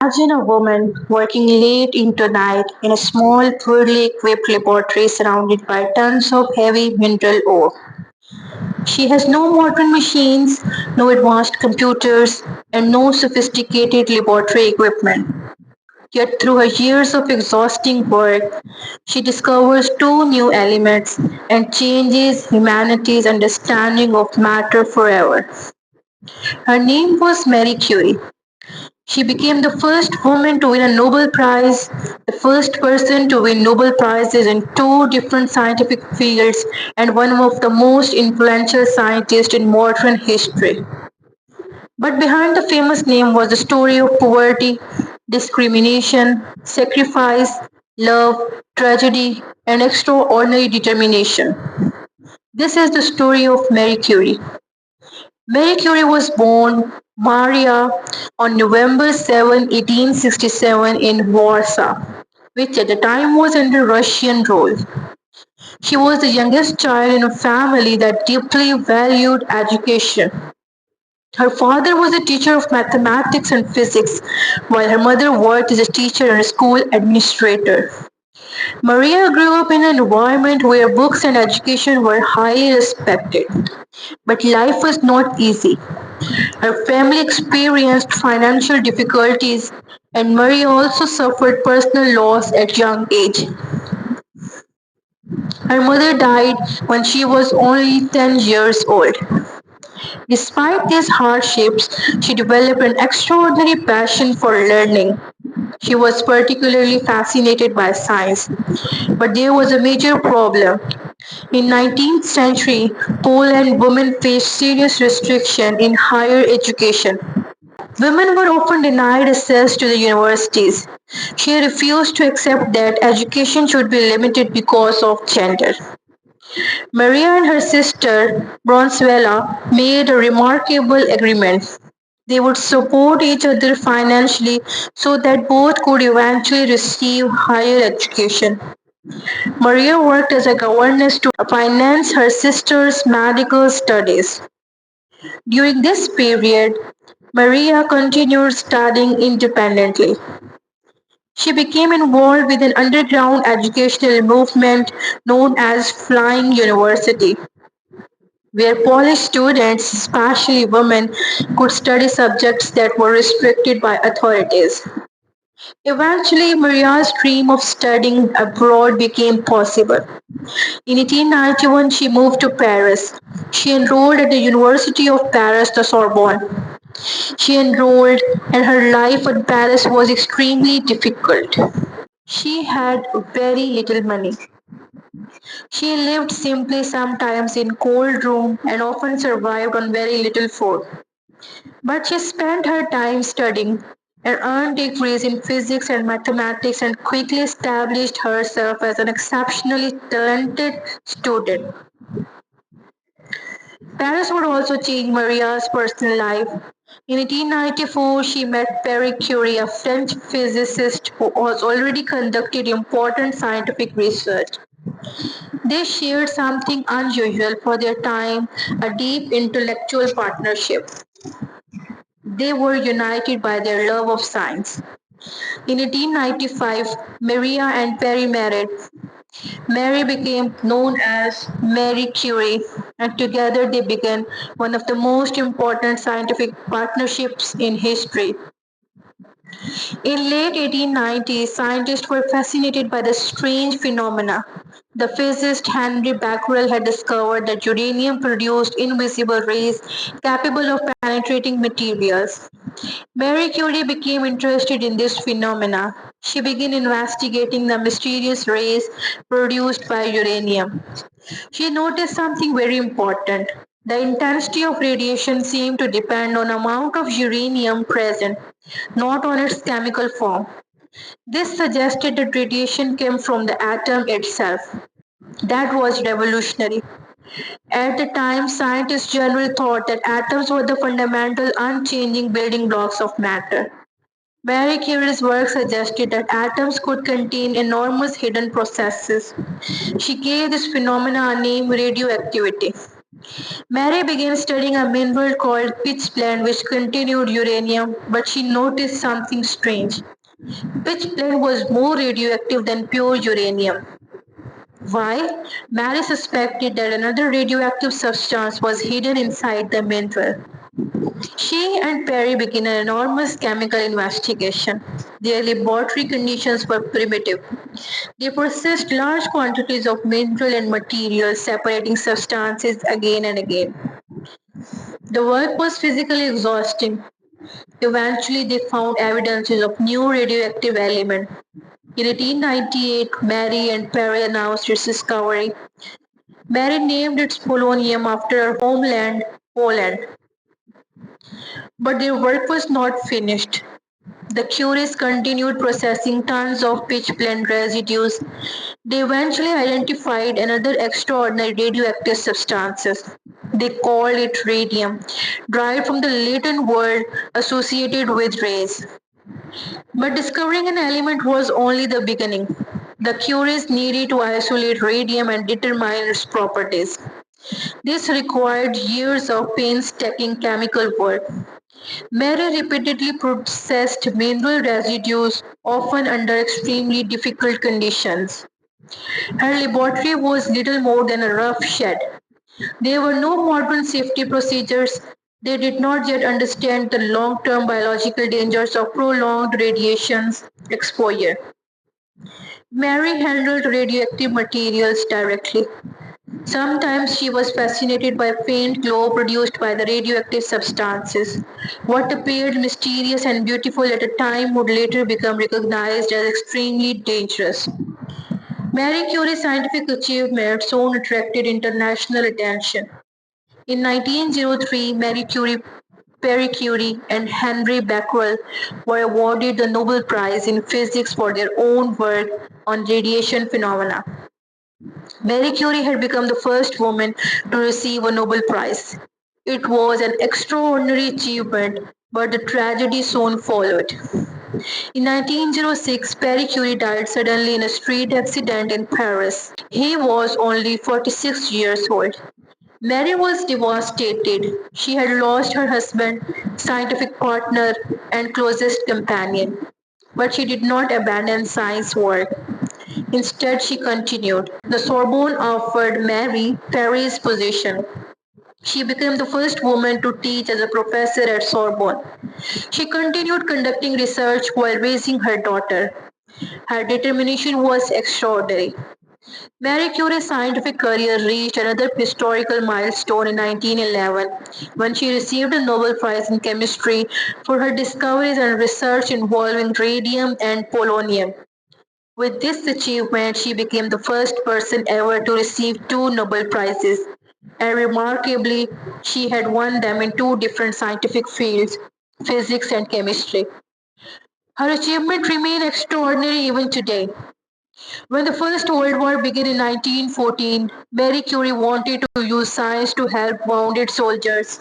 Imagine a woman working late into night in a small, poorly equipped laboratory surrounded by tons of heavy mineral ore. She has no modern machines, no advanced computers, and no sophisticated laboratory equipment. Yet, through her years of exhausting work, she discovers two new elements and changes humanity's understanding of matter forever. Her name was Marie Curie. She became the first woman to win a Nobel Prize, the first person to win Nobel Prizes in two different scientific fields, and one of the most influential scientists in modern history. But behind the famous name was the story of poverty, discrimination, sacrifice, love, tragedy, and extraordinary determination. This is the story of Marie Curie. Marie Curie was born Maria on November 7, 1867 in Warsaw, which at the time was under Russian rule. She was the youngest child in a family that deeply valued education. Her father was a teacher of mathematics and physics, while her mother worked as a teacher and a school administrator. Maria grew up in an environment where books and education were highly respected. But life was not easy. Her family experienced financial difficulties, and Marie also suffered personal loss at young age. Her mother died when she was only 10 years old. Despite these hardships, she developed an extraordinary passion for learning. She was particularly fascinated by science, but there was a major problem. In 19th century Poland, women faced serious restriction in higher education. Women were often denied access to the universities. She refused to accept that education should be limited because of gender. Maria and her sister Bronzuela made a remarkable agreement. They would support each other financially so that both could eventually receive higher education. Maria worked as a governess to finance her sister's medical studies. During this period, Maria continued studying independently. She became involved with an underground educational movement known as Flying University, where Polish students, especially women, could study subjects that were restricted by authorities. Eventually, Maria's dream of studying abroad became possible. In 1891, she moved to Paris. She enrolled at the University of Paris, the Sorbonne. She enrolled, and her life in Paris was extremely difficult. She had very little money. She lived simply sometimes in cold room and often survived on very little food. But she spent her time studying and earned degrees in physics and mathematics and quickly established herself as an exceptionally talented student. Paris would also change Maria's personal life. In 1894, she met Pierre Curie, a French physicist who was already conducted important scientific research. They shared something unusual for their time, a deep intellectual partnership. They were united by their love of science. In 1895, Maria and Perry married. Mary became known as Marie Curie, and together they began one of the most important scientific partnerships in history. In late 1890s, scientists were fascinated by the strange phenomena. The physicist Henry Becquerel had discovered that uranium produced invisible rays capable of penetrating materials. Marie Curie became interested in this phenomena. She began investigating the mysterious rays produced by uranium. She noticed something very important. The intensity of radiation seemed to depend on the amount of uranium present, not on its chemical form. This suggested that radiation came from the atom itself. That was revolutionary. At the time, scientists generally thought that atoms were the fundamental, unchanging building blocks of matter. Marie Curie's work suggested that atoms could contain enormous hidden processes. She gave this phenomena a name radioactivity. Mary began studying a mineral called pitchblende which contained uranium, but she noticed something strange. Pitchblende was more radioactive than pure uranium. Why? Mary suspected that another radioactive substance was hidden inside the mineral. She and Perry began an enormous chemical investigation. Their laboratory conditions were primitive. They processed large quantities of mineral and materials, separating substances again and again. The work was physically exhausting. Eventually, they found evidences of new radioactive element. In 1898, Mary and Perry announced its discovery. Mary named its polonium after her homeland, Poland. But their work was not finished. The Curies continued processing tons of pitchblende residues. They eventually identified another extraordinary radioactive substance. They called it radium, derived from the Latin word associated with rays. But discovering an element was only the beginning. The Curies needed to isolate radium and determine its properties. This required years of painstaking chemical work. Mary repeatedly processed mineral residues, often under extremely difficult conditions. Her laboratory was little more than a rough shed. There were no modern safety procedures. They did not yet understand the long-term biological dangers of prolonged radiation exposure. Mary handled radioactive materials directly. Sometimes she was fascinated by faint glow produced by the radioactive substances. What appeared mysterious and beautiful at the time would later become recognized as extremely dangerous. Marie Curie's scientific achievements soon attracted international attention. In 1903, Marie Curie, Pierre Curie, and Henry Becquerel were awarded the Nobel Prize in Physics for their own work on radiation phenomena. Marie Curie had become the first woman to receive a Nobel Prize. It was an extraordinary achievement, but the tragedy soon followed. In 1906, Pierre Curie died suddenly in a street accident in Paris. He was only 46 years old. Mary was devastated. She had lost her husband, scientific partner, and closest companion. But she did not abandon science work. Instead, she continued. The Sorbonne offered Mary Curie position. She became the first woman to teach as a professor at Sorbonne. She continued conducting research while raising her daughter. Her determination was extraordinary. Marie Curie's scientific career reached another historical milestone in 1911 when she received a Nobel Prize in Chemistry for her discoveries and research involving radium and polonium. With this achievement, she became the first person ever to receive two Nobel Prizes, and remarkably, she had won them in two different scientific fields, physics and chemistry. Her achievement remains extraordinary even today. When the First World War began in 1914, Marie Curie wanted to use science to help wounded soldiers.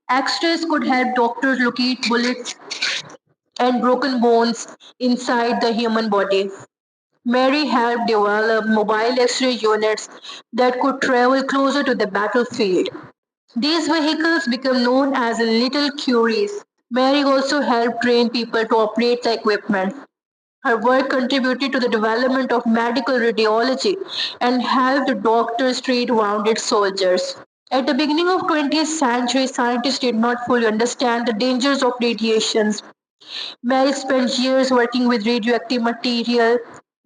X-rays could help doctors locate bullets and broken bones inside the human body. Mary helped develop mobile X-ray units that could travel closer to the battlefield. These vehicles became known as Little Curies. Mary also helped train people to operate the equipment. Her work contributed to the development of medical radiology and helped doctors treat wounded soldiers. At the beginning of 20th century, scientists did not fully understand the dangers of radiations. Mary spent years working with radioactive material.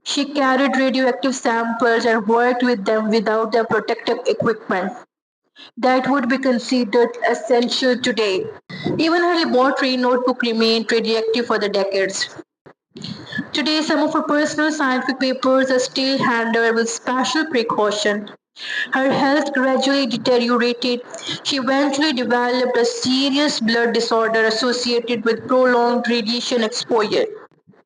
She carried radioactive samples and worked with them without the protective equipment that would be considered essential today. Even her laboratory notebook remained radioactive for the decades. Today, some of her personal scientific papers are still handled with special precaution. Her health gradually deteriorated. She eventually developed a serious blood disorder associated with prolonged radiation exposure.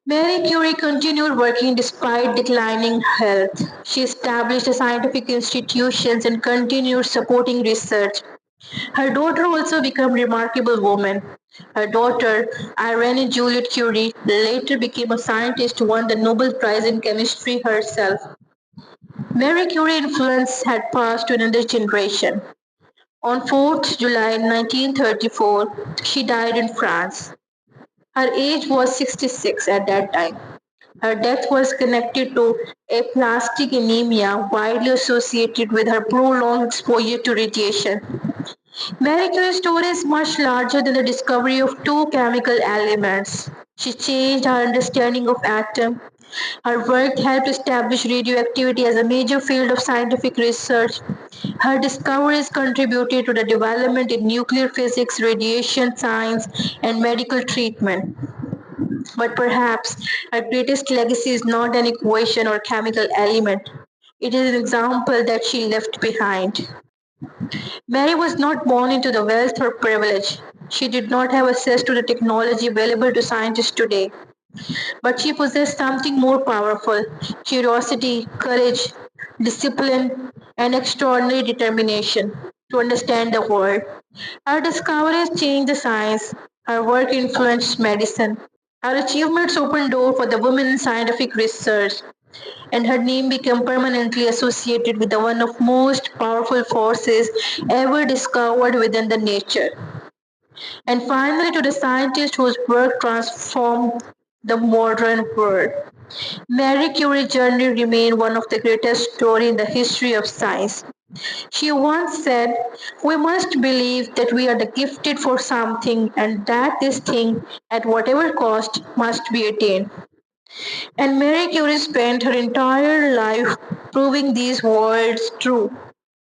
Marie Curie continued working despite declining health. She established scientific institutions and continued supporting research. Her daughter also became a remarkable woman. Her daughter, Irene Juliette Curie, later became a scientist who won the Nobel Prize in Chemistry herself. Marie Curie's influence had passed to another generation. On 4th July 1934, she died in France. Her age was 66 at that time. Her death was connected to aplastic anemia, widely associated with her prolonged exposure to radiation. Marie Curie's story is much larger than the discovery of two chemical elements. She changed our understanding of atoms. Her work helped establish radioactivity as a major field of scientific research. Her discoveries contributed to the development in nuclear physics, radiation science, and medical treatment. But perhaps her greatest legacy is not an equation or chemical element. It is an example that she left behind. Mary was not born into the wealth or privilege. She did not have access to the technology available to scientists today. But she possessed something more powerful: curiosity, courage, discipline, and extraordinary determination to understand the world. Her discoveries changed the science. Her work influenced medicine. Her achievements opened doors for the women in scientific research, and her name became permanently associated with the one of most powerful forces ever discovered within the nature. And finally, to the scientist whose work transformed the modern world. Marie Curie's journey remains one of the greatest stories in the history of science. She once said, "We must believe that we are the gifted for something and that this thing, at whatever cost, must be attained." And Marie Curie spent her entire life proving these words true.